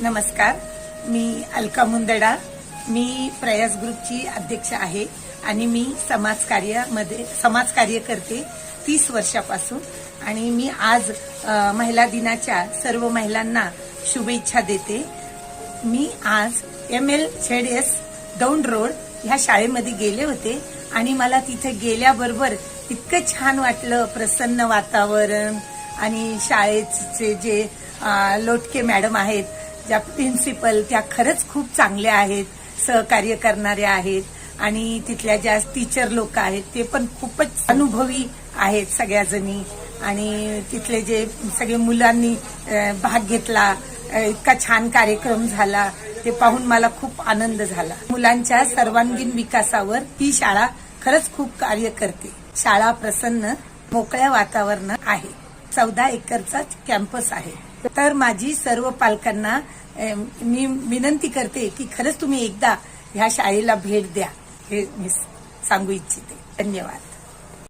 नमस्कार, मी अलका मुंदडा. मी प्रयास ग्रुपची अध्यक्ष आहे आणि मी समाजकार्य करते 30 वर्षापासून. आणि मी आज महिला दिनाच्या सर्व महिलांना शुभेच्छा देते. मी आज MLZS दौंड रोड ह्या शाळेमध्ये गेले होते आणि मला तिथे गेल्याबरोबर इतकं छान वाटलं. प्रसन्न वातावरण आणि शाळेचे जे लोटके मॅडम आहेत, ज्या प्रिन्सिपल, त्या खरंच खूप चांगल्या आहेत, सहकार्य करणाऱ्या आहेत. आणि तिथल्या ज्या टीचर लोक आहेत ते पण खूपच अनुभवी आहेत सगळ्याजणी. आणि तिथले जे सगळे मुलांनी भाग घेतला, इतका छान कार्यक्रम झाला, ते पाहून मला खूप आनंद झाला. मुलांच्या सर्वांगीण विकासावर ही शाळा खरंच खूप कार्य करते. शाळा प्रसन्न, मोकळ्या वातावरणात आहे. 14 एकरचा कॅम्पस आहे. तर माझी सर्व पालकांना मी विनंती करते की खरंच तुम्ही एकदा ह्या शाळेला भेट द्या, हे मी सांगू इच्छिते. धन्यवाद.